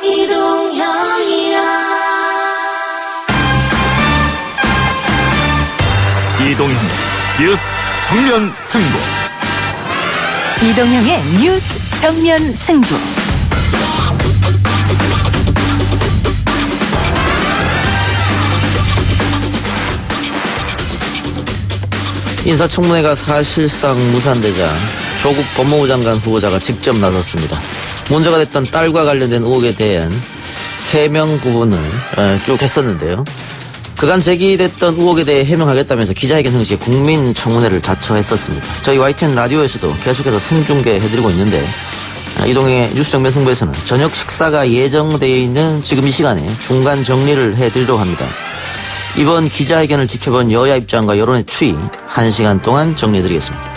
이동형 뉴스 정면 승부. 이동형의 뉴스 정면 승부. 인사청문회가 사실상 무산되자 조국 법무부 장관 후보자가 직접 나섰습니다. 문제가 됐던 딸과 관련된 의혹에 대한 해명 부분을 쭉 했었는데요. 그간 제기됐던 의혹에 대해 해명하겠다면서 기자회견 형식의 국민청문회를 자처했었습니다. 저희 YTN 라디오에서도 계속해서 생중계해드리고 있는데, 이동의 뉴스 정면 승부에서는 저녁 식사가 예정되어 있는 지금 이 시간에 중간 정리를 해드리려고 합니다. 이번 기자회견을 지켜본 여야 입장과 여론의 추이 1시간 동안 정리해드리겠습니다.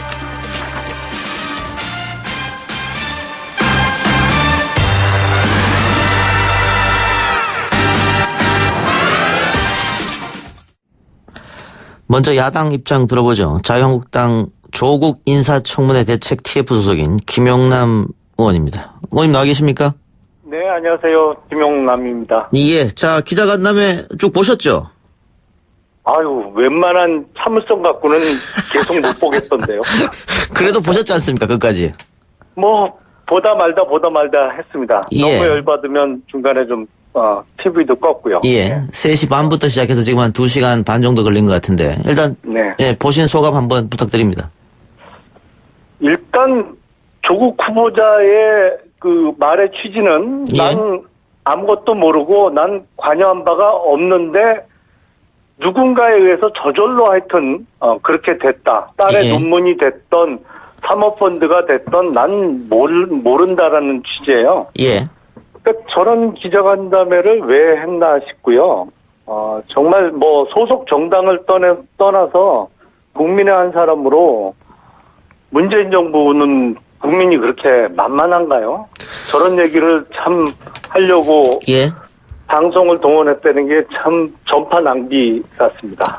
먼저 야당 입장 들어보죠. 자유한국당 조국 인사청문회 대책 TF 소속인 김용남 의원입니다. 의원님 나와 계십니까? 네, 안녕하세요. 김용남입니다. 예, 자 기자간담회 쭉 보셨죠? 아유, 웬만한 참을성 갖고는 계속 못 보겠던데요. 그래도 보셨지 않습니까? 끝까지. 뭐 보다 말다 했습니다. 예. 너무 열받으면 중간에 좀 TV도 껐고요. 예, 3시 반부터 시작해서 지금 한 2시간 반 정도 걸린 것 같은데 일단 네. 예, 보신 소감 한번 부탁드립니다. 일단 조국 후보자의 그 말의 취지는 예. 난 아무것도 모르고 난 관여한 바가 없는데 누군가에 의해서 저절로 하여튼 그렇게 됐다. 딸의 예. 논문이 됐던 사모펀드가 됐던 난 모른다라는 취지예요. 예, 그러니까 저런 기자간담회를 왜 했나 싶고요. 정말 뭐 소속 정당을 떠나서 국민의 한 사람으로 문재인 정부는 국민이 그렇게 만만한가요? 저런 얘기를 참 하려고 예. 방송을 동원했다는 게 참 전파 낭비 같습니다.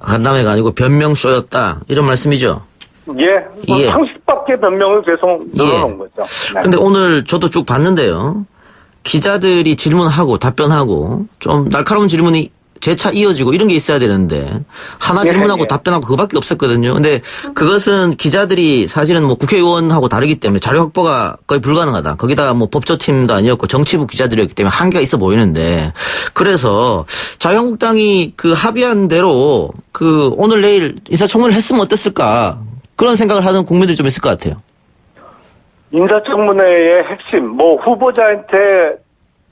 간담회가 아니고 변명쇼였다 이런 말씀이죠? 예, 뭐 예. 상식밖에 변명을 계속 늘어놓은 거죠. 네. 근데 오늘 저도 쭉 봤는데요. 기자들이 질문하고 답변하고 좀 날카로운 질문이 재차 이어지고 이런 게 있어야 되는데 하나 예, 질문하고 예. 답변하고 그거밖에 없었거든요. 근데 그것은 기자들이 사실은 뭐 국회의원하고 다르기 때문에 자료 확보가 거의 불가능하다. 거기다가 뭐 법조팀도 아니었고 정치부 기자들이었기 때문에 한계가 있어 보이는데 그래서 자유한국당이 그 합의한 대로 그 오늘 내일 인사청문회를 했으면 어땠을까 그런 생각을 하는 국민들이 좀 있을 것 같아요. 인사청문회의 핵심, 뭐 후보자한테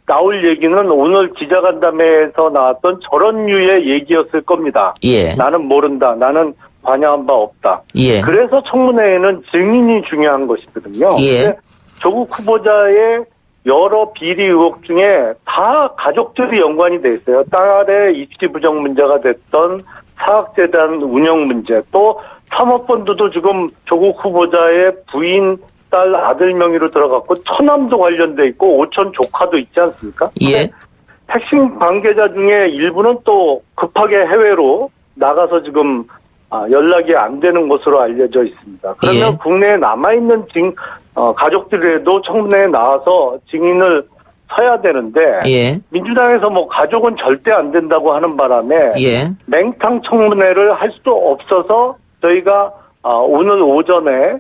나올 얘기는 오늘 기자간담회에서 나왔던 저런 류의 얘기였을 겁니다. 예. 나는 모른다. 나는 관여한 바 없다. 예. 그래서 청문회에는 증인이 중요한 것이거든요. 예. 근데 조국 후보자의 여러 비리 의혹 중에 다 가족들이 연관이 돼 있어요. 딸의 입시 부정 문제가 됐던 사학재단 운영 문제, 또 사모펀드도 지금 조국 후보자의 부인 딸 아들 명의로 들어갔고 처남도 관련돼 있고 오촌 조카도 있지 않습니까? 예. 핵심 관계자 중에 일부는 또 급하게 해외로 나가서 지금 연락이 안 되는 것으로 알려져 있습니다. 그러면 예. 국내에 남아있는 가족들에도 청문회에 나와서 증인을 서야 되는데 예. 민주당에서 뭐 가족은 절대 안 된다고 하는 바람에 예. 맹탕 청문회를 할 수도 없어서 저희가 오늘 오전에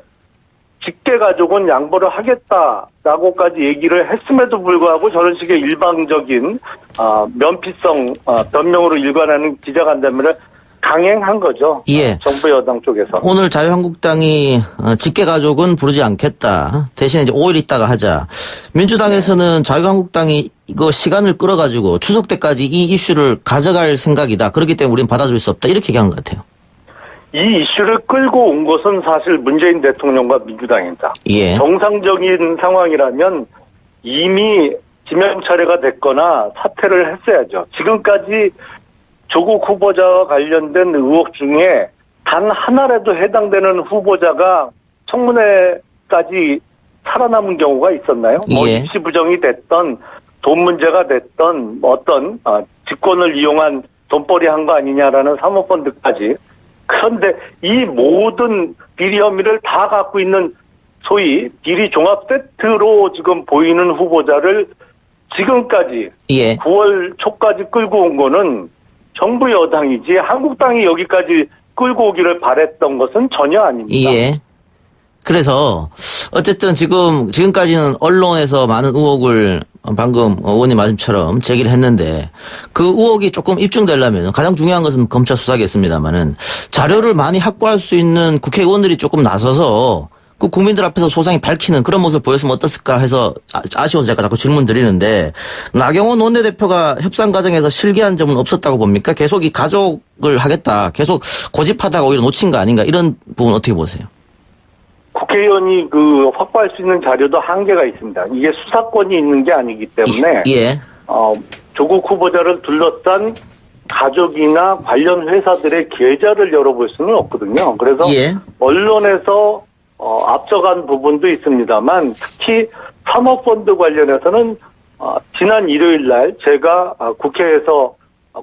직계 가족은 양보를 하겠다라고까지 얘기를 했음에도 불구하고 저런 식의 일방적인 면피성 변명으로 일관하는 기자간담회를 강행한 거죠. 예. 정부 여당 쪽에서. 오늘 자유한국당이 직계가족은 부르지 않겠다. 대신에 이제 5일 있다가 하자. 민주당에서는 자유한국당이 이거 시간을 끌어가지고 추석 때까지 이 이슈를 가져갈 생각이다. 그렇기 때문에 우리는 받아줄 수 없다. 이렇게 얘기한 것 같아요. 이 이슈를 끌고 온 것은 사실 문재인 대통령과 민주당입니다. 예. 정상적인 상황이라면 이미 지명철회가 됐거나 사퇴를 했어야죠. 지금까지 조국 후보자와 관련된 의혹 중에 단 하나라도 해당되는 후보자가 청문회까지 살아남은 경우가 있었나요? 뭐 예. 입시 부정이 됐던 돈 문제가 됐던 어떤 직권을 이용한 돈벌이 한 거 아니냐라는 사모펀드까지. 그런데 이 모든 비리 혐의를 다 갖고 있는 소위 비리 종합 세트로 지금 보이는 후보자를 지금까지 예. 9월 초까지 끌고 온 거는 정부 여당이지 한국당이 여기까지 끌고 오기를 바랬던 것은 전혀 아닙니다. 예. 그래서 어쨌든 지금까지는 언론에서 많은 의혹을 방금 의원님 말씀처럼 제기를 했는데 그 의혹이 조금 입증되려면 가장 중요한 것은 검찰 수사겠습니다만은 자료를 많이 확보할 수 있는 국회의원들이 조금 나서서 그 국민들 앞에서 소상히 밝히는 그런 모습을 보였으면 어떻을까 해서 아쉬워서 제가 자꾸 질문 드리는데 나경원 원내대표가 협상 과정에서 실기한 점은 없었다고 봅니까? 계속 이 가족을 하겠다. 계속 고집하다가 오히려 놓친 거 아닌가 이런 부분 어떻게 보세요? 국회의원이 확보할 수 있는 자료도 한계가 있습니다. 이게 수사권이 있는 게 아니기 때문에 예. 조국 후보자를 둘러싼 가족이나 관련 회사들의 계좌를 열어볼 수는 없거든요. 그래서 예. 언론에서 앞서간 부분도 있습니다만 특히 사모펀드 관련해서는 지난 일요일 날 제가 국회에서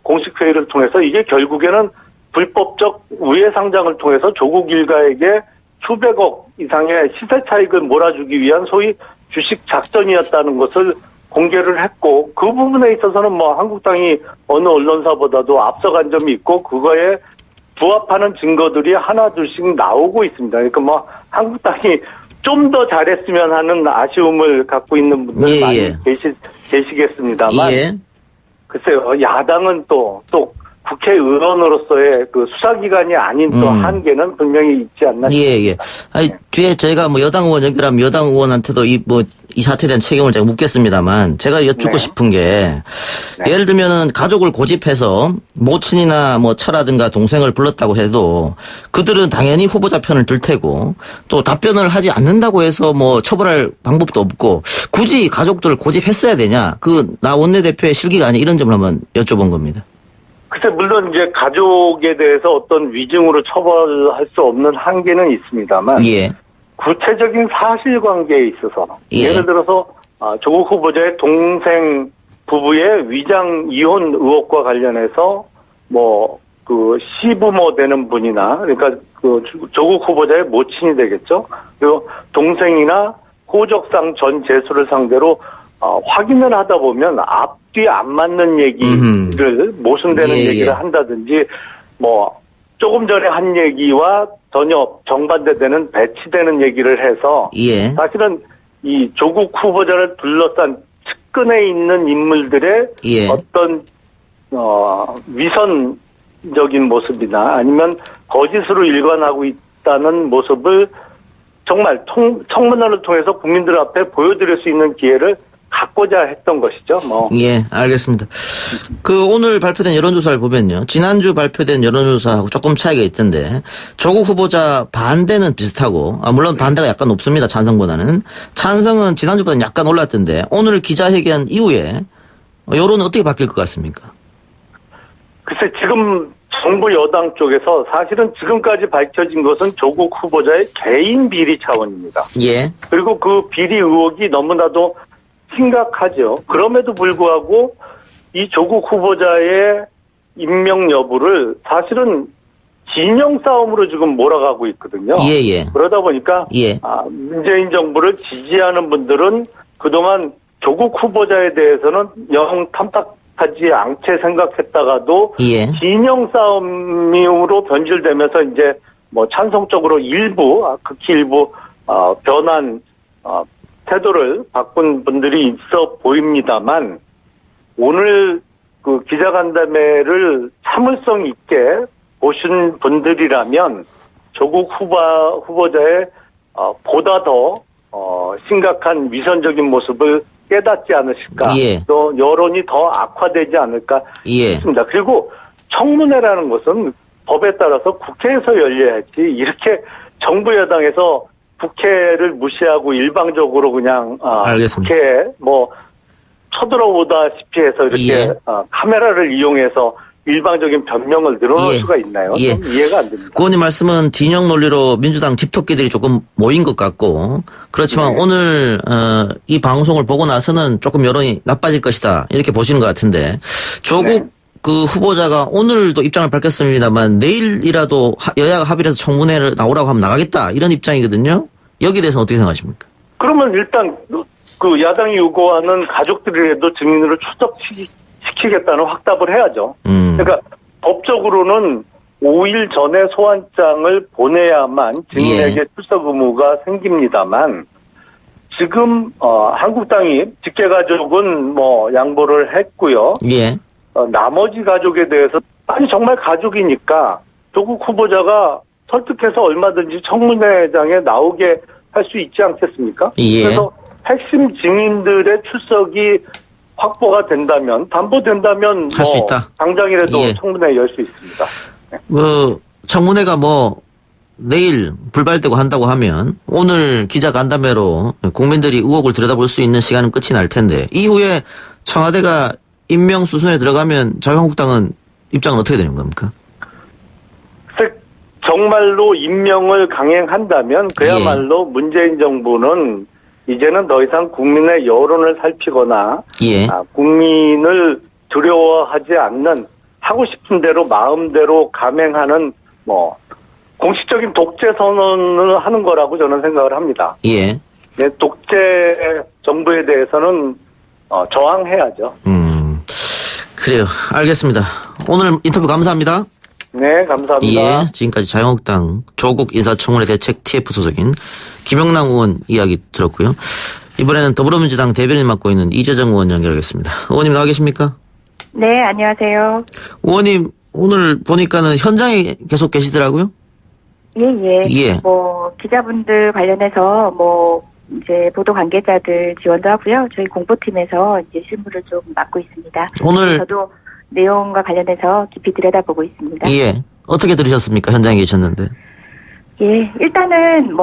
공식 회의를 통해서 이게 결국에는 불법적 우회 상장을 통해서 조국 일가에게 수백억 이상의 시세 차익을 몰아주기 위한 소위 주식 작전이었다는 것을 공개를 했고 그 부분에 있어서는 한국당이 어느 언론사보다도 앞서간 점이 있고 그거에 부합하는 증거들이 하나둘씩 나오고 있습니다. 그러니까 한국당이 좀 더 잘했으면 하는 아쉬움을 갖고 있는 분들 예, 많이 예. 계시겠습니다만 예. 글쎄요, 야당은 또 국회의원으로서의 그 수사기관이 아닌 또 한계는 분명히 있지 않나 싶습니다. 예, 예. 아니, 뒤에 저희가 여당 의원 연결하면 여당 의원한테도 이 사태에 대한 책임을 제가 묻겠습니다만 제가 여쭙고 네. 싶은 게 네. 예를 들면은 가족을 고집해서 모친이나 처라든가 동생을 불렀다고 해도 그들은 당연히 후보자 편을 들 테고 또 답변을 하지 않는다고 해서 처벌할 방법도 없고 굳이 가족들을 고집했어야 되냐? 나 원내대표의 실기가 아니 이런 점을 한번 여쭤본 겁니다. 글쎄, 물론 이제 가족에 대해서 어떤 위증으로 처벌할 수 없는 한계는 있습니다만, 예. 구체적인 사실관계에 있어서, 예. 예를 들어서, 조국 후보자의 동생 부부의 위장 이혼 의혹과 관련해서, 시부모 되는 분이나, 그러니까 조국 후보자의 모친이 되겠죠. 그리고 동생이나 호적상 전 재수를 상대로 확인을 하다 보면 앞뒤 안 맞는 얘기를 모순되는 예, 얘기를 예. 한다든지 조금 전에 한 얘기와 전혀 정반대되는 배치되는 얘기를 해서 예. 사실은 이 조국 후보자를 둘러싼 측근에 있는 인물들의 예. 어떤 위선적인 모습이나 아니면 거짓으로 일관하고 있다는 모습을 정말 청문회를 통해서 국민들 앞에 보여드릴 수 있는 기회를 갖고자 했던 것이죠. 예, 알겠습니다. 오늘 발표된 여론조사를 보면요. 지난주 발표된 여론조사하고 조금 차이가 있던데, 조국 후보자 반대는 비슷하고, 물론 반대가 약간 높습니다. 찬성보다는. 찬성은 지난주보다는 약간 올랐던데, 오늘 기자회견 이후에 여론은 어떻게 바뀔 것 같습니까? 글쎄, 지금 정부 여당 쪽에서 사실은 지금까지 밝혀진 것은 조국 후보자의 개인 비리 차원입니다. 예. 그리고 그 비리 의혹이 너무나도 심각하죠. 그럼에도 불구하고 이 조국 후보자의 임명 여부를 사실은 진영 싸움으로 지금 몰아가고 있거든요. 예, 예. 그러다 보니까 예. 문재인 정부를 지지하는 분들은 그동안 조국 후보자에 대해서는 영 탐탁하지 않게 생각했다가도 예. 진영 싸움으로 변질되면서 이제 찬성적으로 극히 일부 변한 태도를 바꾼 분들이 있어 보입니다만 오늘 그 기자간담회를 참을성 있게 보신 분들이라면 조국 후보자의 보다 더 심각한 위선적인 모습을 깨닫지 않으실까. 예. 또 여론이 더 악화되지 않을까 예. 싶습니다. 그리고 청문회라는 것은 법에 따라서 국회에서 열려야지 이렇게 정부 여당에서 국회를 무시하고 일방적으로 그냥 알겠습니다. 국회에 쳐들어오다시피 해서 이렇게 예. 카메라를 이용해서 일방적인 변명을 늘어놓을 예. 수가 있나요? 예. 좀 이해가 안 됩니다. 의원님 말씀은 진영 논리로 민주당 집토끼들이 조금 모인 것 같고 그렇지만 네. 오늘 이 방송을 보고 나서는 조금 여론이 나빠질 것이다 이렇게 보시는 것 같은데 조국 네. 그 후보자가 오늘도 입장을 밝혔습니다만 내일이라도 여야가 합의해서 청문회를 나오라고 하면 나가겠다 이런 입장이거든요. 여기에 대해서는 어떻게 생각하십니까? 그러면 일단 그 야당이 요구하는 가족들이라도 증인으로 출석시키겠다는 확답을 해야죠. 그러니까 법적으로는 5일 전에 소환장을 보내야만 증인에게 출석 의무가 생깁니다만 지금 한국당이 직계가족은 뭐 양보를 했고요. 예. 나머지 가족에 대해서 아니 정말 가족이니까 조국 후보자가 설득해서 얼마든지 청문회장에 나오게 할 수 있지 않겠습니까? 예. 그래서 핵심 증인들의 출석이 확보가 된다면 담보된다면 할수 있다. 당장이라도 예. 청문회 열 수 있습니다. 청문회가 내일 불발되고 한다고 하면 오늘 기자간담회로 국민들이 의혹을 들여다볼 수 있는 시간은 끝이 날 텐데 이후에 청와대가 임명 수순에 들어가면 자유한국당은 입장은 어떻게 되는 겁니까? 정말로 임명을 강행한다면 그야말로 문재인 정부는 이제는 더 이상 국민의 여론을 살피거나 국민을 두려워하지 않는 하고 싶은 대로 마음대로 감행하는 공식적인 독재 선언을 하는 거라고 저는 생각을 합니다. 예. 네, 독재 정부에 대해서는 저항해야죠. 그래요. 알겠습니다. 오늘 인터뷰 감사합니다. 네, 감사합니다. 예, 지금까지 자유한국당 조국 인사청문회 대책 TF 소속인 김영남 의원 이야기 들었고요. 이번에는 더불어민주당 대변인 맡고 있는 이재정 의원 연결하겠습니다. 의원님 나와 계십니까? 네, 안녕하세요. 의원님 오늘 보니까는 현장에 계속 계시더라고요? 예. 기자분들 관련해서 이제 보도 관계자들 지원도 하고요. 저희 공보팀에서 이제 실무를 좀 맡고 있습니다. 오늘 저도 내용과 관련해서 깊이 들여다보고 있습니다. 예. 어떻게 들으셨습니까? 현장에 계셨는데. 예, 일단은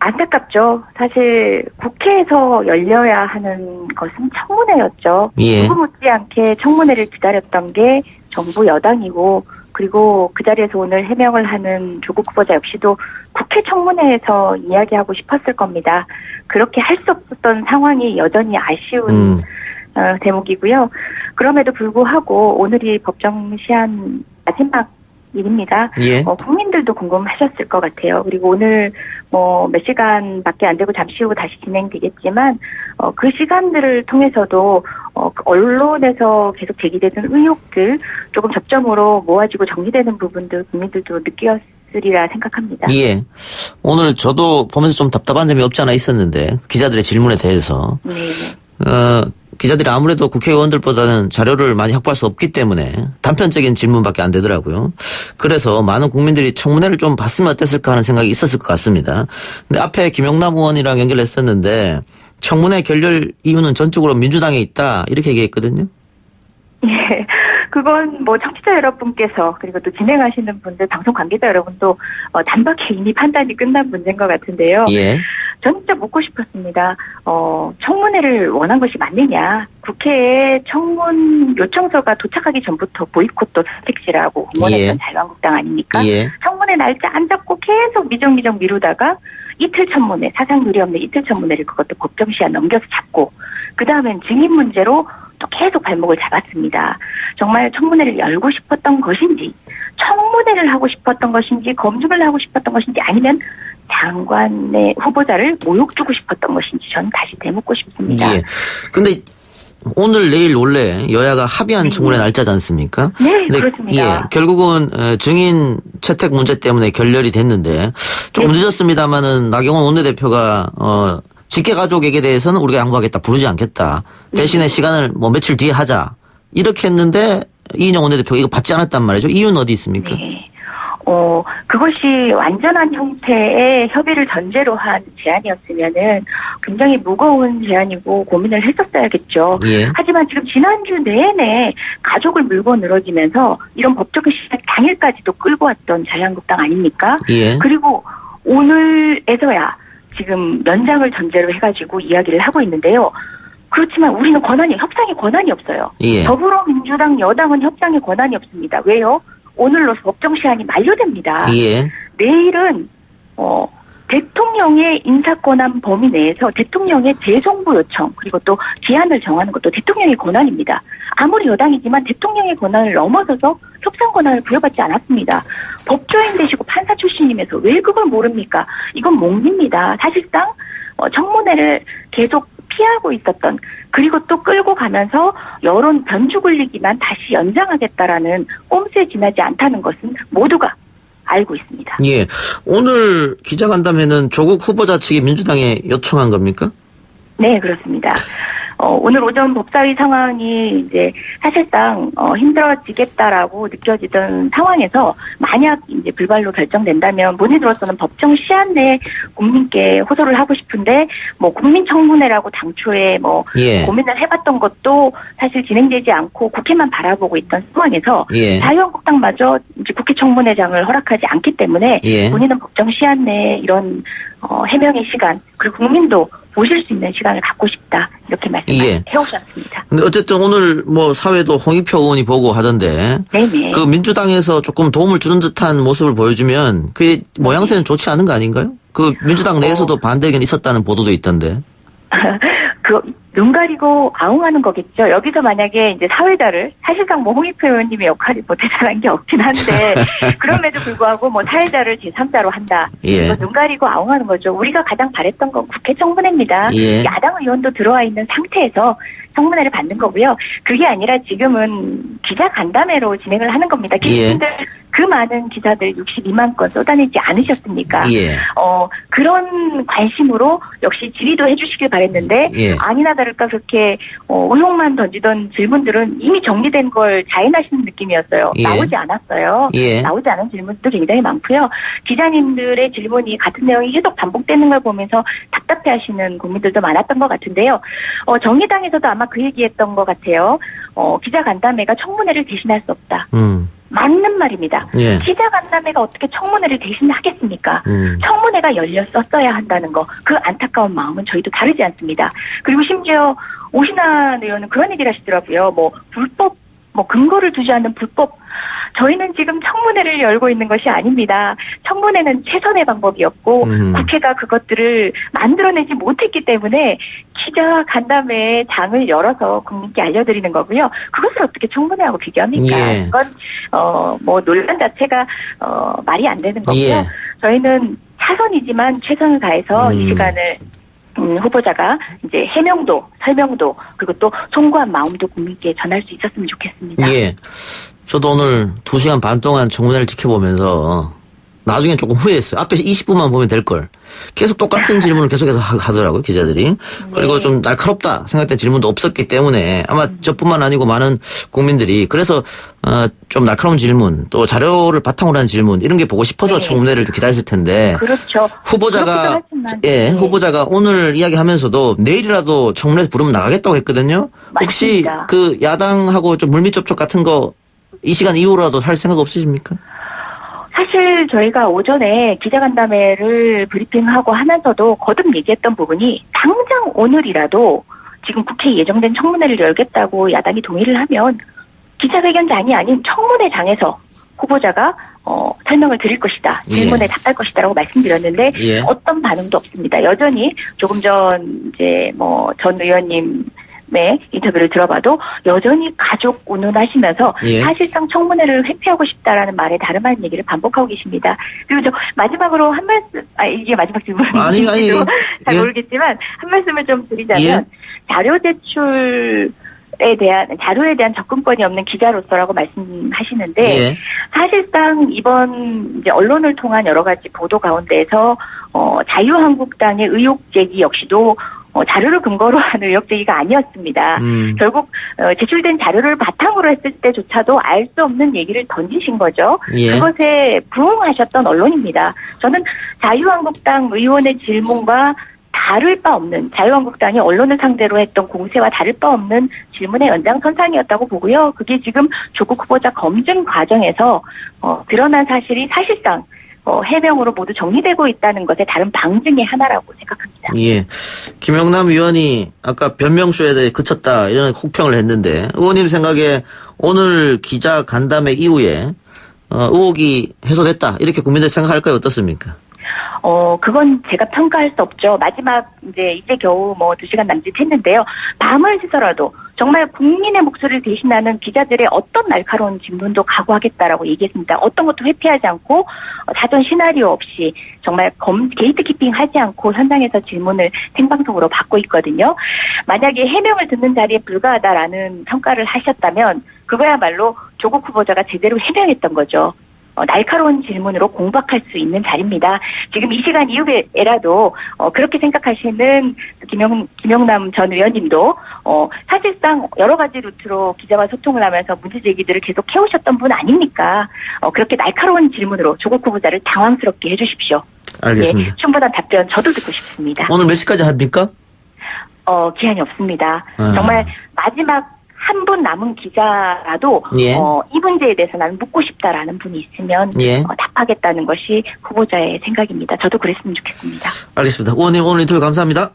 안타깝죠. 사실 국회에서 열려야 하는 것은 청문회였죠. 예. 누구 못지않게 청문회를 기다렸던 게 정부 여당이고 그리고 그 자리에서 오늘 해명을 하는 조국 후보자 역시도 국회 청문회에서 이야기하고 싶었을 겁니다. 그렇게 할 수 없었던 상황이 여전히 아쉬운 대목이고요. 그럼에도 불구하고 오늘이 법정 시한 마지막 일입니다. 예. 국민들도 궁금하셨을 것 같아요. 그리고 오늘 몇 시간밖에 안 되고 잠시 후 다시 진행되겠지만 그 시간들을 통해서도 언론에서 계속 제기되는 의혹들 조금 접점으로 모아지고 정리되는 부분들 국민들도 느꼈으리라 생각합니다. 예. 오늘 저도 보면서 좀 답답한 점이 없지 않아 있었는데 기자들의 질문에 대해서 네. 기자들이 아무래도 국회의원들보다는 자료를 많이 확보할 수 없기 때문에 단편적인 질문밖에 안 되더라고요. 그래서 많은 국민들이 청문회를 좀 봤으면 어땠을까 하는 생각이 있었을 것 같습니다. 근데 앞에 김영남 의원이랑 연결했었는데 청문회 결렬 이유는 전적으로 민주당에 있다 이렇게 얘기했거든요. 예, 그건 청취자 여러분께서 그리고 또 진행하시는 분들 방송 관계자 여러분도 단박에 이미 판단이 끝난 문제인 것 같은데요. 예. 전 진짜 묻고 싶었습니다. 청문회를 원한 것이 맞느냐. 국회에 청문 요청서가 도착하기 전부터 보이콧도 선택지라고 공언했던 자유한국당 아닙니까? 예. 청문회 날짜 안 잡고 계속 미정 미루다가 이틀 청문회, 사상 유례 없는 이틀 청문회를 그것도 법정 시한 넘겨서 잡고 그다음엔 증인 문제로 또 계속 발목을 잡았습니다. 정말 청문회를 열고 싶었던 것인지 청문회를 하고 싶었던 것인지 검증을 하고 싶었던 것인지 아니면 장관의 후보자를 모욕 주고 싶었던 것인지 저는 다시 되묻고 싶습니다. 예. 근데 오늘 내일 원래 여야가 합의한 청문회 날짜지 않습니까? 네, 그렇습니다. 예, 결국은 증인 채택 문제 때문에 결렬이 됐는데 조금 늦었습니다마는 나경원 원내대표가 직계가족에게 대해서는 우리가 양보하겠다, 부르지 않겠다. 대신에 시간을 며칠 뒤에 하자. 이렇게 했는데 이인영 원내대표가 이거 받지 않았단 말이죠. 이유는 어디 있습니까? 네. 그것이 완전한 형태의 협의를 전제로 한 제안이었으면은 굉장히 무거운 제안이고 고민을 했었어야겠죠. 예. 하지만 지금 지난주 내내 가족을 물고 늘어지면서 이런 법적인 시작 당일까지도 끌고 왔던 자유한국당 아닙니까? 예. 그리고 오늘에서야 지금 연장을 전제로 해가지고 이야기를 하고 있는데요. 그렇지만 우리는 협상의 권한이 없어요. 예. 더불어민주당 여당은 협상의 권한이 없습니다. 왜요? 오늘로서 법정 시한이 만료됩니다. 예. 내일은 대통령의 인사권한 범위 내에서 대통령의 재송부 요청 그리고 또 기한을 정하는 것도 대통령의 권한입니다. 아무리 여당이지만 대통령의 권한을 넘어서서 협상 권한을 부여받지 않았습니다. 법조인 되시고 판사 출신이면서 왜 그걸 모릅니까? 이건 몽입니다. 사실상 청문회를 계속 피하고 있었던, 그리고 또 끌고 가면서 여론 변주 굴리기만 다시 연장하겠다라는 꼼수에 지나지 않다는 것은 모두가 알고 있습니다. 예. 오늘 기자간담회는 조국 후보자 측이 민주당에 요청한 겁니까? 네, 그렇습니다. 오늘 오전 법사위 상황이 이제 사실상 힘들어지겠다라고 느껴지던 상황에서 만약 이제 불발로 결정된다면 본인으로서는 법정 시한 내에 국민께 호소를 하고 싶은데 뭐 국민청문회라고 당초에 예. 고민을 해봤던 것도 사실 진행되지 않고 국회만 바라보고 있던 상황에서 예. 자유한국당마저 이제 국회 청문회장을 허락하지 않기 때문에 예. 본인은 법정 시한 내에 이런 해명의 시간 그리고 국민도 보실 수 있는 시간을 갖고 싶다 이렇게 말씀해오셨습니다. 근데 어쨌든 오늘 사회도 홍익표 의원이 보고 하던데 네네. 그 민주당에서 조금 도움을 주는 듯한 모습을 보여주면 그게 모양새는 좋지 않은 거 아닌가요? 그 민주당 내에서도 반대 의견이 있었다는 보도도 있던데. 눈 가리고 아웅하는 거겠죠. 여기서 만약에 이제 사회자를 사실상 홍익표 의원님의 역할이 대단한 게 없긴 한데 그럼에도 불구하고 사회자를 제3자로 한다. 예. 눈 가리고 아웅하는 거죠. 우리가 가장 바랬던 건 국회 청문회입니다. 예. 야당 의원도 들어와 있는 상태에서 청문회를 받는 거고요. 그게 아니라 지금은 기자 간담회로 진행을 하는 겁니다. 기자들 그 많은 기사들 62만 건 쏟아내지 않으셨습니까? 예. 그런 관심으로 역시 질의도 해주시길 바랬는데 예. 아니나 다를까 그렇게 의혹만 던지던 질문들은 이미 정리된 걸 자인하시는 느낌이었어요. 예. 나오지 않았어요. 예. 나오지 않은 질문도 굉장히 많고요. 기자님들의 질문이 같은 내용이 계속 반복되는 걸 보면서 답답해하시는 국민들도 많았던 것 같은데요. 정의당에서도 아마 그 얘기했던 것 같아요. 기자간담회가 청문회를 대신할 수 없다. 맞는 말입니다. 예. 기자간담회가 어떻게 청문회를 대신하겠습니까? 청문회가 열렸었어야 한다는 거, 그 안타까운 마음은 저희도 다르지 않습니다. 그리고 심지어 오신환 의원은 그런 얘기를 하시더라고요. 불법, 근거를 두지 않는 불법. 저희는 지금 청문회를 열고 있는 것이 아닙니다. 청문회는 최선의 방법이었고 국회가 그것들을 만들어내지 못했기 때문에 기자간담회 장을 열어서 국민께 알려드리는 거고요. 그것을 어떻게 청문회하고 비교합니까? 예. 그건 논란 자체가 말이 안 되는 거고요. 예. 저희는 차선이지만 최선을 다해서 이 시간을 후보자가 이제 해명도, 설명도, 그리고 또 송구한 마음도 국민께 전할 수 있었으면 좋겠습니다. 예. 저도 오늘 2시간 반 동안 청문회를 지켜보면서 나중에 조금 후회했어요. 앞에 20분만 보면 될 걸. 계속 똑같은 질문을 계속해서 하더라고요, 기자들이. 그리고 좀 날카롭다 생각된 질문도 없었기 때문에 아마 저뿐만 아니고 많은 국민들이 그래서 좀 날카로운 질문 또 자료를 바탕으로 한 질문 이런 게 보고 싶어서 청문회를 기다렸을 텐데. 그렇죠. 후보자가 후보자가 오늘 이야기하면서도 내일이라도 청문회에서 부르면 나가겠다고 했거든요. 혹시 맞습니다. 그 야당하고 좀 물밑 접촉 같은 거 이 시간 이후로라도 할 생각 없으십니까? 사실 저희가 오전에 기자간담회를 브리핑하고 하면서도 거듭 얘기했던 부분이 당장 오늘이라도 지금 국회에 예정된 청문회를 열겠다고 야당이 동의를 하면 기자회견장이 아닌 청문회장에서 후보자가 설명을 드릴 것이다. 질문에 답할 것이다라고 말씀드렸는데 어떤 반응도 없습니다. 여전히 조금 전 이제 전 의원님 인터뷰를 들어봐도 여전히 가족 운운하시면서 사실상 청문회를 회피하고 싶다라는 말에 다름 아닌 얘기를 반복하고 계십니다. 그리고 마지막으로 한 말씀, 이게 마지막 질문인지 잘 모르겠지만 한 말씀을 좀 드리자면 자료 제출에 대한 접근권이 없는 기자로서라고 말씀하시는데 사실상 이번 이제 언론을 통한 여러 가지 보도 가운데에서 자유한국당의 의혹 제기 역시도 자료를 근거로 한 의혹 제기가 아니었습니다. 결국 제출된 자료를 바탕으로 했을 때조차도 알 수 없는 얘기를 던지신 거죠. 그것에 부응하셨던 언론입니다. 저는 자유한국당 의원의 질문과 다를 바 없는 자유한국당이 언론을 상대로 했던 공세와 다를 바 없는 질문의 연장선상이었다고 보고요. 그게 지금 조국 후보자 검증 과정에서 드러난 사실이 사실상 해명으로 모두 정리되고 있다는 것의 다른 방증의 하나라고 생각합니다. 예. 김영남 의원이 아까 변명쇼에 대해 그쳤다 이런 혹평을 했는데 의원님 생각에 오늘 기자 간담회 이후에 의혹이 해소됐다 이렇게 국민들 생각할까요? 어떻습니까? 그건 제가 평가할 수 없죠. 마지막 이제 겨우 2시간 남짓했는데요. 밤을 새서라도 정말 국민의 목소리를 대신하는 기자들의 어떤 날카로운 질문도 각오하겠다라고 얘기했습니다. 어떤 것도 회피하지 않고 사전 시나리오 없이 정말 게이트키핑 하지 않고 현장에서 질문을 생방송으로 받고 있거든요. 만약에 해명을 듣는 자리에 불과하다라는 평가를 하셨다면 그거야말로 조국 후보자가 제대로 해명했던 거죠. 날카로운 질문으로 공박할 수 있는 자리입니다. 지금 이 시간 이후에라도 그렇게 생각하시는 김영남 전 의원님도 사실상 여러 가지 루트로 기자와 소통을 하면서 문제 제기들을 계속 해오셨던 분 아닙니까? 그렇게 날카로운 질문으로 조국 후보자를 당황스럽게 해주십시오. 알겠습니다. 네, 충분한 답변 저도 듣고 싶습니다. 오늘 몇 시까지 합니까? 기한이 없습니다. 정말 마지막 한 분 남은 기자라도 예. 이 문제에 대해서 나는 묻고 싶다라는 분이 있으면 예. 답하겠다는 것이 후보자의 생각입니다. 저도 그랬으면 좋겠습니다. 알겠습니다. 의원님 오늘 인터뷰 감사합니다.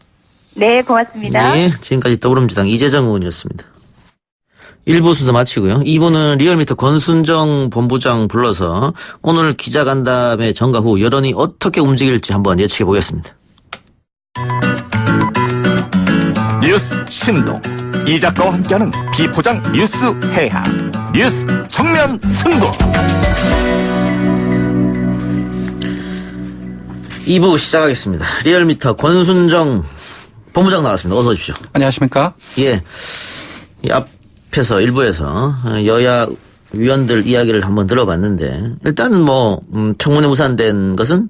네, 고맙습니다. 네, 지금까지 더불어민주당 이재정 의원이었습니다. 1부 순서 마치고요. 2부는 리얼미터 권순정 본부장 불러서 오늘 기자간담회 전과 후 여론이 어떻게 움직일지 한번 예측해 보겠습니다. 뉴스 신동 이 작가와 함께하는 비포장 뉴스 해학 뉴스 정면 승부. 2부 시작하겠습니다. 리얼미터 권순정 본부장 나왔습니다. 어서 오십시오. 안녕하십니까? 예. 이 앞에서 1부에서 여야 위원들 이야기를 한번 들어봤는데 일단은 뭐 청문회 무산된 것은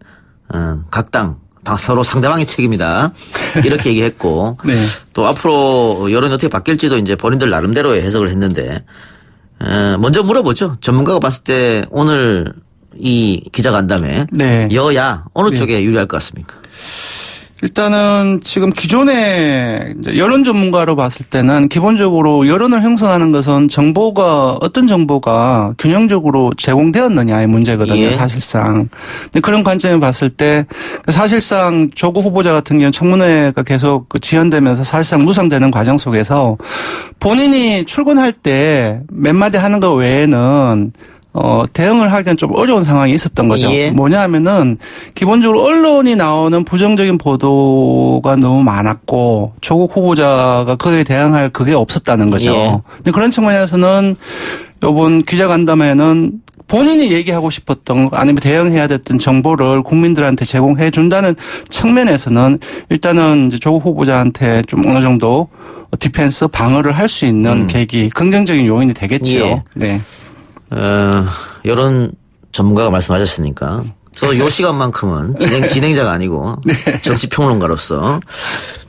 각 당 서로 상대방의 책임이다. 이렇게 얘기했고 네. 또 앞으로 여론이 어떻게 바뀔지도 이제 본인들 나름대로의 해석을 했는데 먼저 물어보죠. 전문가가 봤을 때 오늘 이 기자간담회 네. 여야 어느 네. 쪽에 유리할 것 같습니까? 일단은 지금 기존의 여론 전문가로 봤을 때는 기본적으로 여론을 형성하는 것은 어떤 정보가 균형적으로 제공되었느냐의 문제거든요. 예. 사실상. 근데 그런 관점에 봤을 때 사실상 조국 후보자 같은 경우는 청문회가 계속 지연되면서 사실상 무산되는 과정 속에서 본인이 출근할 때 몇 마디 하는 것 외에는 대응을 하기엔 좀 어려운 상황이 있었던 거죠. 예. 뭐냐 하면은 기본적으로 언론이 나오는 부정적인 보도가 너무 많았고 조국 후보자가 거기에 대응할 그게 없었다는 거죠. 예. 근데 그런 측면에서는 이번 기자간담회는 본인이 얘기하고 싶었던 아니면 대응해야 됐던 정보를 국민들한테 제공해 준다는 측면에서는 일단은 이제 조국 후보자한테 좀 어느 정도 디펜스 방어를 할 수 있는 계기, 긍정적인 요인이 되겠죠. 예. 네. 여론 전문가가 말씀하셨으니까 저도 요 시간만큼은 진행자가 아니고 정치평론가로서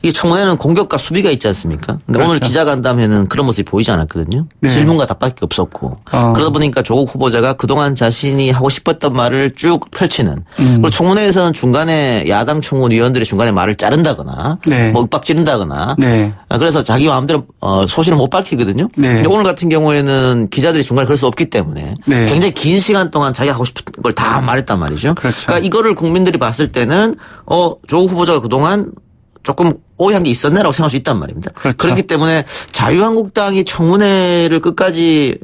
이 청문회는 공격과 수비가 있지 않습니까? 근데 그렇죠. 오늘 기자간담회는 그런 모습이 보이지 않았거든요. 네. 질문과 답밖에 없었고 그러다 보니까 조국 후보자가 그동안 자신이 하고 싶었던 말을 쭉 펼치는 그리고 청문회에서는 중간에 야당 청문위원들이 중간에 말을 자른다거나 네. 뭐 윽박 지른다거나 네. 그래서 자기 마음대로 소신을 못 밝히거든요. 네. 근데 오늘 같은 경우에는 기자들이 중간에 그럴 수 없기 때문에 네. 굉장히 긴 시간 동안 자기가 하고 싶은 걸 다 말했단 말이죠. 그렇죠. 그러니까 이거를 국민들이 봤을 때는 조국 후보자가 그동안 조금 오해한 게 있었네라고 생각할 수 있단 말입니다. 그렇죠. 그렇기 때문에 자유한국당이 청문회를 끝까지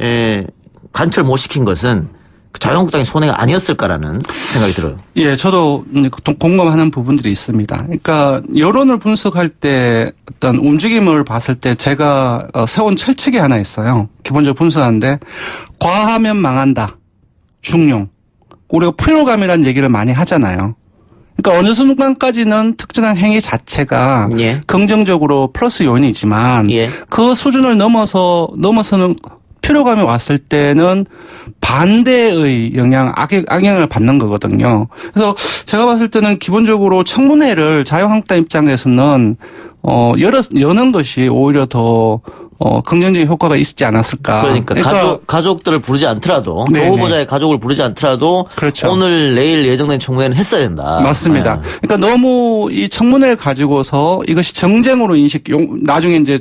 관철 못 시킨 것은 자유한국당의 손해가 아니었을까라는 생각이 들어요. 예, 저도 공감하는 부분들이 있습니다. 그러니까 여론을 분석할 때 어떤 움직임을 봤을 때 제가 세운 철칙이 하나 있어요. 기본적으로 분석하는데 과하면 망한다. 중용. 우리가 피로감이라는 얘기를 많이 하잖아요. 그러니까 어느 순간까지는 특정한 행위 자체가 예. 긍정적으로 플러스 요인이지만 예. 그 수준을 넘어서는 피로감이 왔을 때는 반대의 악영향을 받는 거거든요. 그래서 제가 봤을 때는 기본적으로 청문회를 자유한국당 입장에서는 여는 것이 오히려 더 긍정적인 효과가 있지 않았을까. 그러니까 가족들을 부르지 않더라도 조 네네. 후보자의 가족을 부르지 않더라도 그렇죠. 오늘 내일 예정된 청문회는 했어야 된다. 맞습니다. 네. 그러니까 너무 이 청문회를 가지고서 이것이 정쟁으로 나중에 이제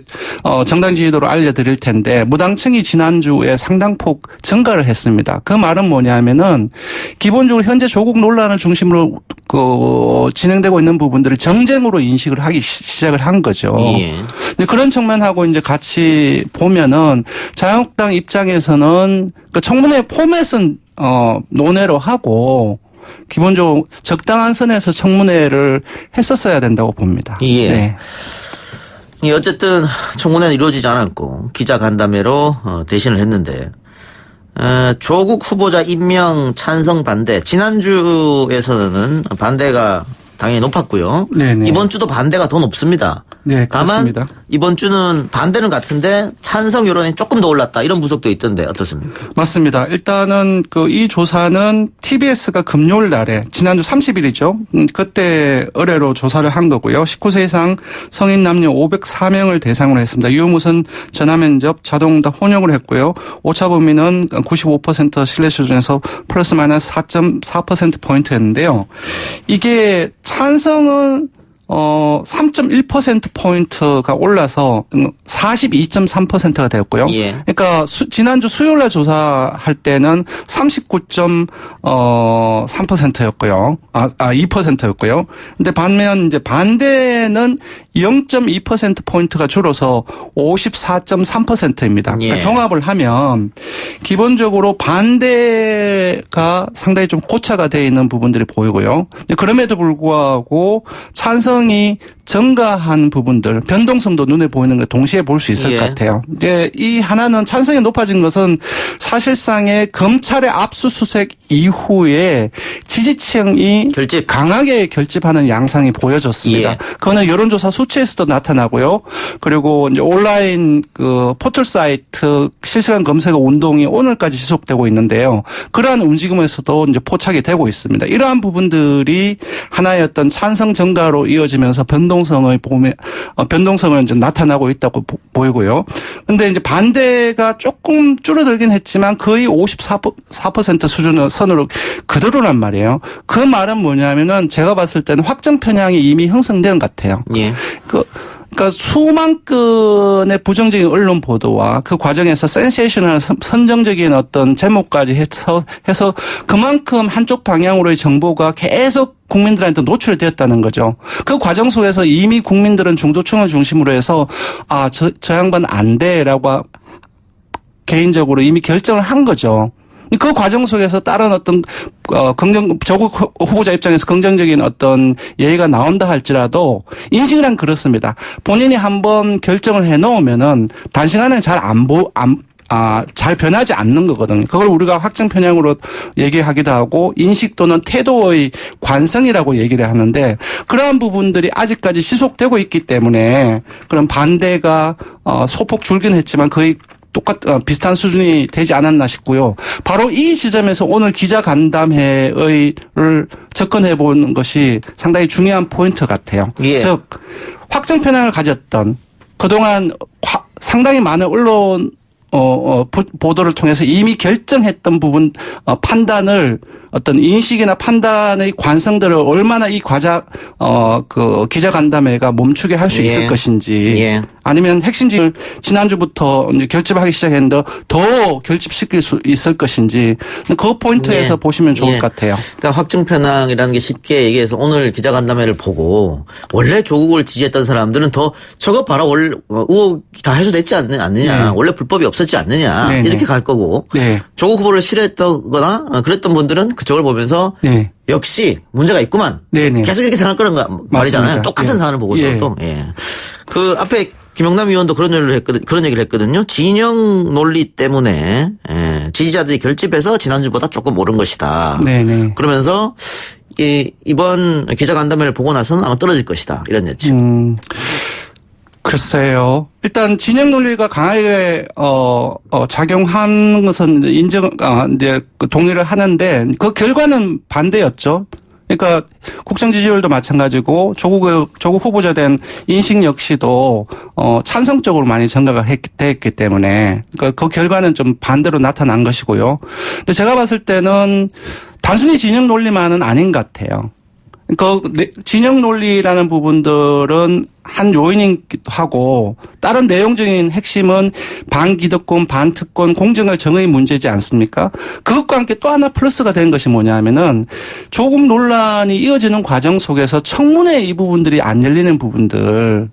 정당 지지도를 알려드릴 텐데 무당층이 지난주에 상당폭 증가를 했습니다. 그 말은 뭐냐면은 기본적으로 현재 조국 논란을 중심으로 진행되고 있는 부분들을 정쟁으로 인식을 하기 시작을 한 거죠. 예. 근데 그런 측면하고 이제 같이 보면은 자유한국당 입장에서는 그 청문회 포맷은 논외로 하고 기본적으로 적당한 선에서 청문회를 했었어야 된다고 봅니다. 예. 네. 어쨌든 청문회는 이루어지지 않았고 기자간담회로 대신을 했는데 조국 후보자 임명 찬성 반대 지난주에서는 반대가 당연히 높았고요. 네네. 이번 주도 반대가 더 높습니다. 네, 다만 그렇습니다. 이번 주는 반대는 같은데 찬성 여론이 조금 더 올랐다 이런 분석도 있던데 어떻습니까? 맞습니다. 일단은 이 조사는 TBS가 금요일 날에 지난주 30일이죠. 그때 의뢰로 조사를 한 거고요. 19세 이상 성인 남녀 504명을 대상으로 했습니다. 유무선 전화면접 자동응답 혼용을 했고요. 오차 범위는 95% 신뢰 수준에서 플러스 마이너스 4.4%포인트였는데요. 이게 찬성은 3.1%포인트가 올라서 42.3%가 되었고요. 예. 그러니까 지난주 수요일 날 조사할 때는 39.3%였고요. 2%였고요. 근데 반면 이제 반대는 0.2%포인트가 줄어서 54.3%입니다. 그러니까 예. 종합을 하면 기본적으로 반대가 상당히 좀 고차가 되어 있는 부분들이 보이고요. 그럼에도 불구하고 찬성이 증가한 부분들, 변동성도 눈에 보이는 걸 동시에 볼 수 있을 예. 것 같아요. 이제 이 하나는 찬성이 높아진 것은 사실상의 검찰의 압수수색 이후에 지지층이 결집. 강하게 결집하는 양상이 보여졌습니다. 예. 그거는 여론조사 수치에서도 나타나고요. 그리고 이제 온라인 포털 사이트 실시간 검색어 운동이 오늘까지 지속되고 있는데요. 그러한 움직임에서도 이제 포착이 되고 있습니다. 이러한 부분들이 하나의 어떤 찬성 증가로 이어지면서 변동성을 이제 나타나고 있다고 보이고요. 근데 이제 반대가 조금 줄어들긴 했지만 거의 54% 선으로 그대로란 말이에요. 그 말은 뭐냐면은 제가 봤을 때는 확정 편향이 이미 형성된 것 같아요. 예. 그러니까 수만 건의 부정적인 언론 보도와 그 과정에서 센세이션한 선정적인 어떤 제목까지 해서 그만큼 한쪽 방향으로의 정보가 계속 국민들한테 노출이 되었다는 거죠. 그 과정 속에서 이미 국민들은 중도층을 중심으로 해서 저 양반 안 돼라고 개인적으로 이미 결정을 한 거죠. 그 과정 속에서 다른 어떤 조국 후보자 입장에서 긍정적인 어떤 예의가 나온다 할지라도 인식이란 그렇습니다. 본인이 한번 결정을 해놓으면은 단시간에 잘 변하지 않는 거거든요. 그걸 우리가 확정 편향으로 얘기하기도 하고 인식 또는 태도의 관성이라고 얘기를 하는데 그러한 부분들이 아직까지 지속되고 있기 때문에 그런 반대가 소폭 줄긴 했지만 거의 비슷한 수준이 되지 않았나 싶고요. 바로 이 지점에서 오늘 기자간담회를 접근해 보는 것이 상당히 중요한 포인트 같아요. 예. 즉 확정 편향을 가졌던 그동안 상당히 많은 언론 보도를 통해서 이미 결정했던 부분 판단을 어떤 인식이나 판단의 관성들을 얼마나 이 기자간담회가 멈추게 할 수 있을 예. 것인지 예. 아니면 핵심직을 지난주부터 결집하기 시작했는데 더 결집시킬 수 있을 것인지 그 포인트에서 예. 보시면 좋을 예. 것 같아요. 그러니까 확정 편향이라는 게 쉽게 얘기해서 오늘 기자간담회를 보고 원래 조국을 지지했던 사람들은 더 저거 봐라 원래 의혹 다 해소됐지 않느냐 네. 원래 불법이 없었지 않느냐 네, 이렇게 네. 갈 거고 네. 조국 후보를 싫어했다거나 그랬던 분들은 그쪽을 보면서 네. 역시 문제가 있구만. 네네. 계속 이렇게 생각할 거란 말이잖아요. 맞습니다. 똑같은 예. 사안을 보고서도. 예. 그 앞에 김영남 의원도 그런 얘기를 했거든요. 진영 논리 때문에 지지자들이 결집해서 지난주보다 조금 오른 것이다. 네네. 그러면서 이번 기자간담회를 보고 나서는 아마 떨어질 것이다. 이런 예측. 글쎄요. 일단 진영 논리가 강하게 작용한 것은 이제 동의를 하는데 그 결과는 반대였죠. 그러니까 국정 지지율도 마찬가지고 조국 후보자 된 인식 역시도 찬성적으로 많이 증가가 됐기 때문에 그러니까 그 결과는 좀 반대로 나타난 것이고요. 근데 제가 봤을 때는 단순히 진영 논리만은 아닌 것 같아요. 그 진영 논리라는 부분들은 한 요인이기도 하고 다른 내용적인 핵심은 반기득권, 반특권, 공정과 정의 문제지 않습니까? 그것과 함께 또 하나 플러스가 된 것이 뭐냐면은 조국 논란이 이어지는 과정 속에서 청문회 이 부분들이 안 열리는 부분들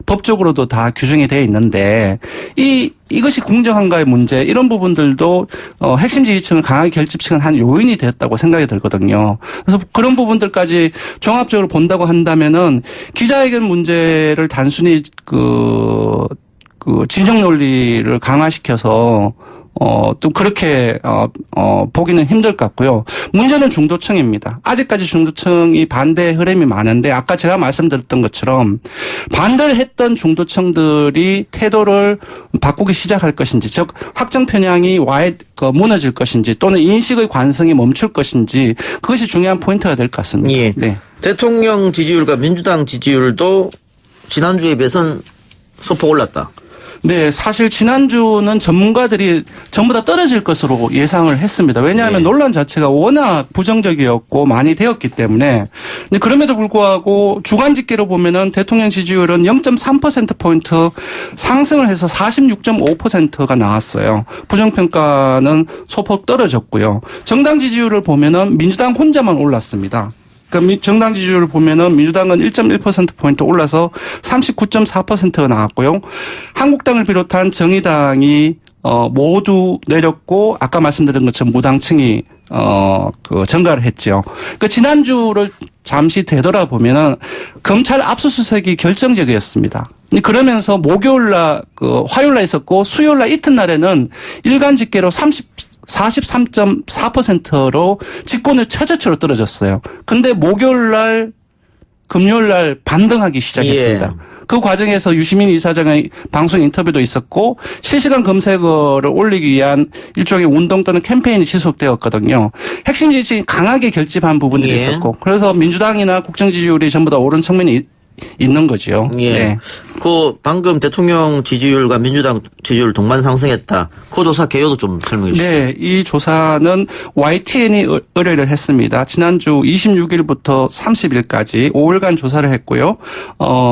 법적으로도 다 규정이 되어 있는데 이것이 공정한가의 문제 이런 부분들도 핵심 지지층을 강하게 결집시키는 한 요인이 되었다고 생각이 들거든요. 그래서 그런 부분들까지 종합적으로 본다고 한다면은 기자회견 문제를 단순히 진영 논리를 강화시켜서 좀 그렇게 보기는 힘들 것 같고요. 문제는 중도층입니다. 아직까지 중도층이 반대 흐름이 많은데 아까 제가 말씀드렸던 것처럼 반대를 했던 중도층들이 태도를 바꾸기 시작할 것인지, 즉 확정 편향이 무너질 것인지 또는 인식의 관성이 멈출 것인지 그것이 중요한 포인트가 될 것 같습니다. 예. 네. 대통령 지지율과 민주당 지지율도 지난주에 비해서는 소폭 올랐다. 네, 사실 지난주는 전문가들이 전부 다 떨어질 것으로 예상을 했습니다. 왜냐하면 네. 논란 자체가 워낙 부정적이었고 많이 되었기 때문에. 근데 그럼에도 불구하고 주간 집계로 보면은 대통령 지지율은 0.3%포인트 상승을 해서 46.5%가 나왔어요. 부정평가는 소폭 떨어졌고요. 정당 지지율을 보면은 민주당 혼자만 올랐습니다. 그러니까 정당 지지율을 보면은 민주당은 1.1%포인트 올라서 39.4%가 나왔고요. 한국당을 비롯한 정의당이 모두 내렸고 아까 말씀드린 것처럼 무당층이 증가를 했죠. 그러니까 지난주를 잠시 되돌아보면은 검찰 압수수색이 결정적이었습니다. 그러면서 목요일날 화요일날 있었고 수요일날 이튿날에는 일간 집계로 43.4%로 직권을 최저치로 떨어졌어요. 근데 목요일날, 금요일날 반등하기 시작했습니다. 예. 그 과정에서 유시민 이사장의 방송 인터뷰도 있었고 실시간 검색어를 올리기 위한 일종의 운동 또는 캠페인이 지속되었거든요. 핵심 지지층이 강하게 결집한 부분들이 예. 있었고 그래서 민주당이나 국정 지지율이 전부 다 오른 측면이 있는 거죠. 예. 네. 그 방금 대통령 지지율과 민주당 지지율 동반 상승했다. 그 조사 개요도 좀 설명해 주시죠. 네, 이 조사는 YTN이 의뢰를 했습니다. 지난주 26일부터 30일까지 5일간 조사를 했고요.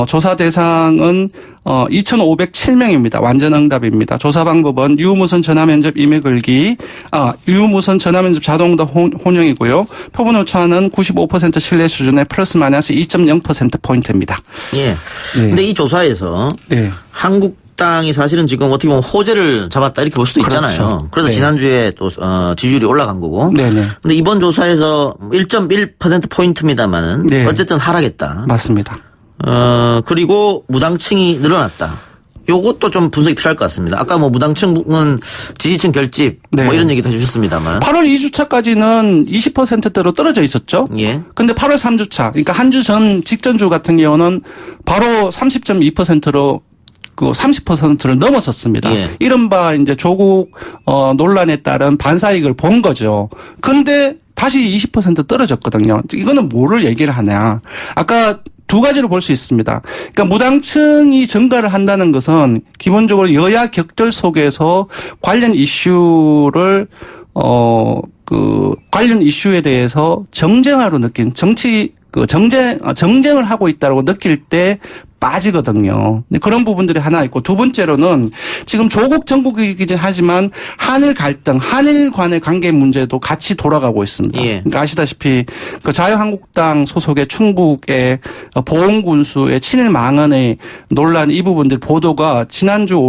조사 대상은 2,507명입니다. 완전 응답입니다. 조사 방법은 유무선 전화면접 임의 걸기, 유무선 전화면접 자동응답 혼용이고요. 표본 오차는 95% 신뢰 수준의 플러스 마이너스 2.0%포인트입니다. 예. 네. 근데 이 조사에서 네. 한국당이 사실은 지금 어떻게 보면 호재를 잡았다 이렇게 볼 수도 그렇죠. 있잖아요. 그래서 네. 지난주에 또 지지율이 올라간 거고. 네네. 근데 이번 조사에서 1.1%포인트입니다만은 네. 어쨌든 하락했다. 맞습니다. 그리고 무당층이 늘어났다. 요것도 좀 분석이 필요할 것 같습니다. 아까 뭐 무당층은 지지층 결집 네. 뭐 이런 얘기도 해주셨습니다만. 8월 2주차까지는 20%대로 떨어져 있었죠. 예. 근데 8월 3주차, 그러니까 한 주 전 직전주 같은 경우는 바로 30.2%로 그 30%를 넘었었습니다. 예. 이른바 이제 조국 논란에 따른 반사익을 본 거죠. 근데 다시 20% 떨어졌거든요. 이거는 뭐를 얘기를 하냐. 아까 두 가지로 볼 수 있습니다. 그러니까 무당층이 증가를 한다는 것은 기본적으로 여야 격돌 속에서 관련 이슈를 관련 이슈에 대해서 정쟁으로 느낀 정쟁을 하고 있다고 느낄 때 빠지거든요. 그런 부분들이 하나 있고 두 번째로는 지금 조국 정국이긴 하지만 한일 갈등, 한일 간의 관계 문제도 같이 돌아가고 있습니다. 예. 그러니까 아시다시피 그 자유한국당 소속의 충북의 보훈군수의 친일 망언의 논란 이 부분들 보도가 지난주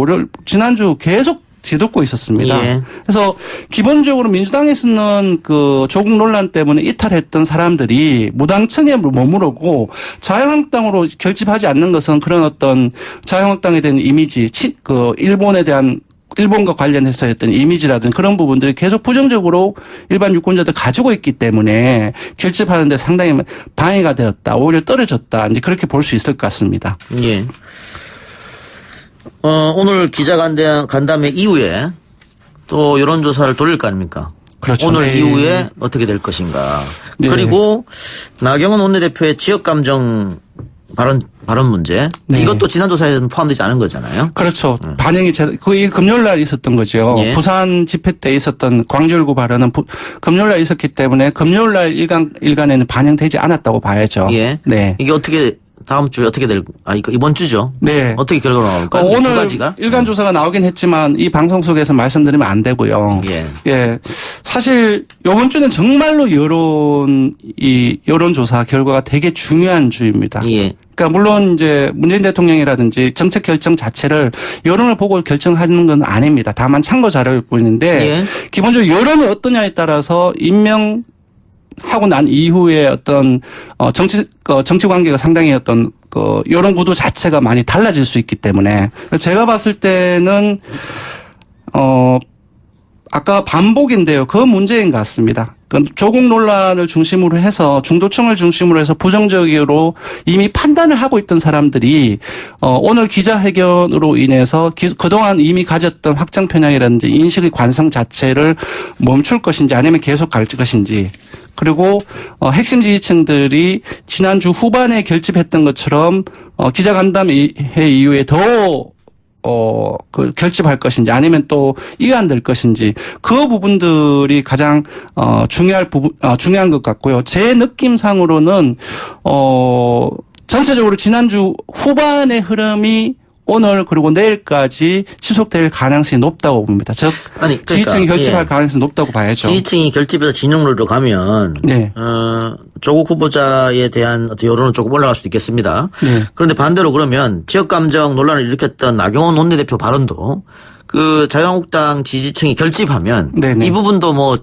계속 뒤덮고 있었습니다. 예. 그래서 기본적으로 민주당에서는 그 조국 논란 때문에 이탈했던 사람들이 무당층에 머무르고 자유한국당으로 결집하지 않는 것은 그런 어떤 자유한국당에 대한 이미지, 일본과 관련해서 했던 이미지라든 그런 부분들이 계속 부정적으로 일반 유권자들 가지고 있기 때문에 결집하는 데 상당히 방해가 되었다. 오히려 떨어졌다. 이제 그렇게 볼 수 있을 것 같습니다. 예. 오늘 기자간담회 이후에 또 여론조사를 돌릴 거 아닙니까? 그렇죠. 오늘 네. 이후에 어떻게 될 것인가. 네. 그리고 나경원 원내대표의 지역감정 발언 문제. 네. 이것도 지난 조사에는 포함되지 않은 거잖아요. 그렇죠. 반영이 거의 금요일 날 있었던 거죠. 예. 부산 집회 때 있었던 광주일구 발언은 금요일 날 있었기 때문에 금요일 날 일간에는 반영되지 않았다고 봐야죠. 예. 네. 이게 어떻게 다음 주에 어떻게 이번 주죠? 네. 어떻게 결과가 나올까요? 두 오늘 가지가? 일간 조사가 나오긴 했지만 이 방송 속에서 말씀드리면 안 되고요. 예. 예. 사실 이번 주는 정말로 여론조사 결과가 되게 중요한 주입니다. 예. 그러니까 물론 이제 문재인 대통령이라든지 정책 결정 자체를 여론을 보고 결정하는 건 아닙니다. 다만 참고 자료일 뿐인데 예. 기본적으로 여론이 어떠냐에 따라서 하고 난 이후에 어떤 정치 관계가 상당히 어떤 여론 구도 자체가 많이 달라질 수 있기 때문에 제가 봤을 때는 아까 반복인데요. 그 문제인 것 같습니다. 조국 논란을 중심으로 해서 중도층을 중심으로 해서 부정적으로 이미 판단을 하고 있던 사람들이 오늘 기자회견으로 인해서 그동안 이미 가졌던 확장 편향이라든지 인식의 관성 자체를 멈출 것인지 아니면 계속 갈 것인지, 그리고 핵심 지지층들이 지난주 후반에 결집했던 것처럼 기자간담회 이후에 더 그 결집할 것인지 아니면 또 이완될 것인지, 그 부분들이 가장 중요한 것 같고요. 제 느낌상으로는 전체적으로 지난주 후반의 흐름이 오늘 그리고 내일까지 지속될 가능성이 높다고 봅니다. 즉 그러니까, 지지층이 결집할 가능성이 높다고 봐야죠. 지지층이 결집해서 진영론으로 가면 네. 조국 후보자에 대한 어떤 여론은 조금 올라갈 수도 있겠습니다. 네. 그런데 반대로 그러면 지역감정 논란을 일으켰던 나경원 원내대표 발언도 그 자유한국당 지지층이 결집하면 네네. 이 부분도 뭐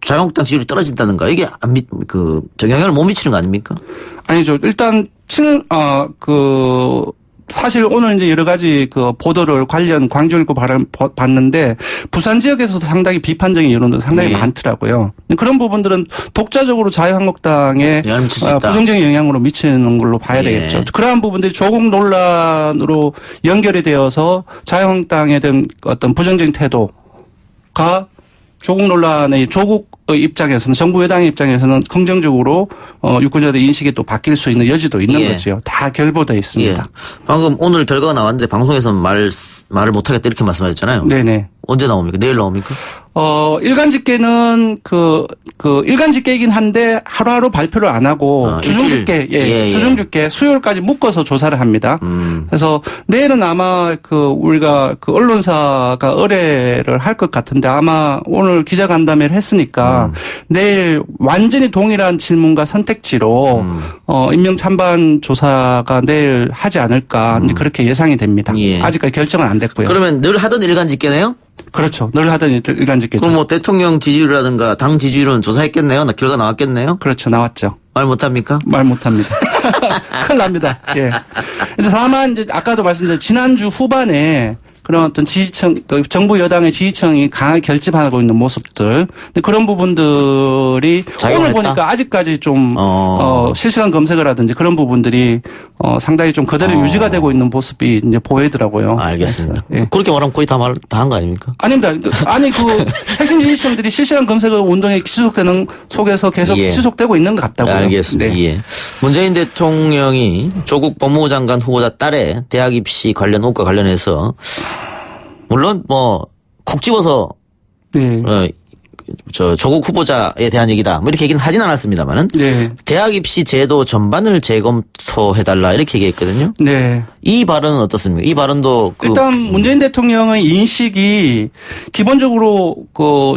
자유한국당 지지율이 떨어진다든가 이게 영향을 못 미치는 거 아닙니까? 아니죠. 일단 사실 오늘 이제 여러 가지 그 보도를 관련 광주 일구 발언 봤는데 부산 지역에서도 상당히 비판적인 여론도 상당히 네. 많더라고요. 그런 부분들은 독자적으로 자유한국당에 영향을 미칠 수 있다. 부정적인 영향으로 미치는 걸로 봐야 네. 되겠죠. 그러한 부분들이 조국 논란으로 연결이 되어서 자유한국당에 대한 어떤 부정적인 태도가 조국 논란의 조국의 입장에서는, 정부 여당의 입장에서는 긍정적으로 유권자들의 인식이 또 바뀔 수 있는 여지도 있는 거죠. 다 결부되어 있습니다. 예. 방금 오늘 결과가 나왔는데 방송에서는 말을 못하겠다 이렇게 말씀하셨잖아요. 네네. 언제 나옵니까? 내일 나옵니까? 일간 집계는 일간 집계이긴 한데 하루하루 발표를 안 하고 주중 집계, 주중 집계 수요일까지 묶어서 조사를 합니다. 그래서 내일은 아마 우리가 언론사가 의뢰를 할 것 같은데 아마 오늘 기자간담회를 했으니까 내일 완전히 동일한 질문과 선택지로 임명 찬반 조사가 내일 하지 않을까 이제 그렇게 예상이 됩니다. 예. 아직까지 결정은 안 됐고요. 그러면 늘 하던 일간 집계네요? 그렇죠. 늘 하던 일간 집계죠. 그럼 뭐 대통령 지지율이라든가 당 지지율은 조사했겠네요? 결과 나왔겠네요? 그렇죠. 나왔죠. 말 못합니까? 말 못합니다. 큰일 납니다. 예. 그래서 다만 이제 아까도 말씀드린 지난주 후반에 그런 어떤 지지층, 정부 여당의 지지층이 강하게 결집하고 있는 모습들, 근데 그런 부분들이 오늘 보니까 아직까지 좀 실시간 검색을 하든지 그런 부분들이 상당히 좀 그대로 유지가 되고 있는 모습이 이제 보이더라고요. 알겠습니다. 예. 그렇게 말하면 거의 다 한 거 아닙니까? 아닙니다. 핵심 지지층들이 실시간 검색을 운동에 지속되는 속에서 계속 지속되고 있는 것 같다고요. 알겠습니다. 네. 예. 문재인 대통령이 조국 법무부 장관 후보자 딸의 대학 입시 관련 의혹과 관련해서 물론 콕 집어서 네. 조국 후보자에 대한 얘기다 이렇게 얘기는 하진 않았습니다만은 네. 대학 입시 제도 전반을 재검토해달라 이렇게 얘기했거든요. 네. 이 발언은 어떻습니까? 이 발언도 일단 문재인 대통령의 인식이 기본적으로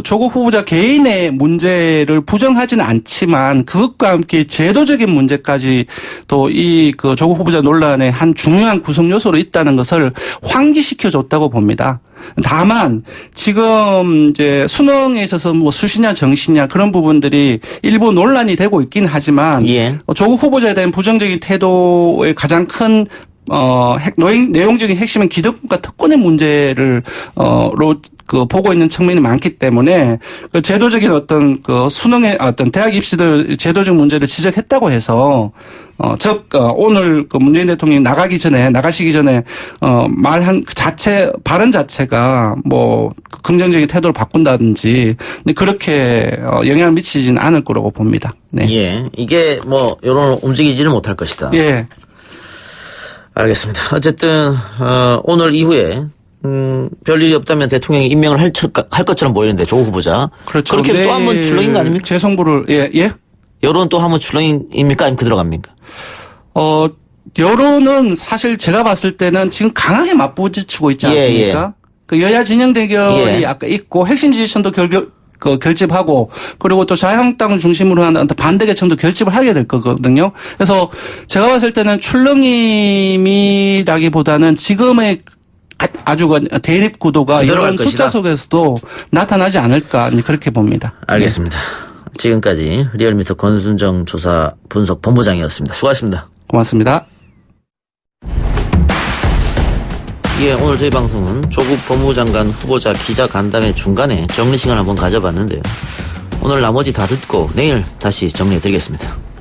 조국 후보자 개인의 문제를 부정하지는 않지만 그것과 함께 제도적인 문제까지 또 조국 후보자 논란의 한 중요한 구성 요소로 있다는 것을 환기시켜 줬다고 봅니다. 다만 지금 이제 수능에 있어서 수시냐 정시냐 그런 부분들이 일부 논란이 되고 있긴 하지만 조국 후보자에 대한 부정적인 태도의 가장 큰 내용적인 핵심은 기득권과 특권의 문제를 보고 있는 측면이 많기 때문에 제도적인 어떤 수능의 어떤 대학 입시도 제도적 문제를 지적했다고 해서 오늘 문재인 대통령이 나가시기 전에 말한 발언 자체가 긍정적인 태도를 바꾼다든지 그렇게 영향을 미치지는 않을 거라고 봅니다. 네. 예. 이게 여론을 움직이지는 못할 것이다. 예. 알겠습니다. 어쨌든 오늘 이후에 별일이 없다면 대통령이 임명을 할 것처럼 보이는데 조국 후보자. 그렇죠. 그렇게 또 한 번 출렁인 거 아닙니까? 재송부를 예. 여론 또 한 번 출렁입니까? 아니면 그대로 갑니까? 여론은 사실 제가 봤을 때는 지금 강하게 맞부딪히고 있지 않습니까? 여야 진영 대결이 아까 있고 핵심 지지층도 결집하고 그리고 또 자유한국당을 중심으로 하는 반대 계층도 결집을 하게 될 거거든요. 그래서 제가 봤을 때는 출렁임이라기보다는 지금의 아주 대립 구도가 이런 숫자 속에서도 나타나지 않을까 그렇게 봅니다. 알겠습니다. 지금까지 리얼미터 권순정 조사 분석 본부장이었습니다. 수고하셨습니다. 고맙습니다. 예, 오늘 저희 방송은 조국 법무부 장관 후보자 기자 간담회 중간에 정리 시간을 한번 가져봤는데요. 오늘 나머지 다 듣고 내일 다시 정리해드리겠습니다.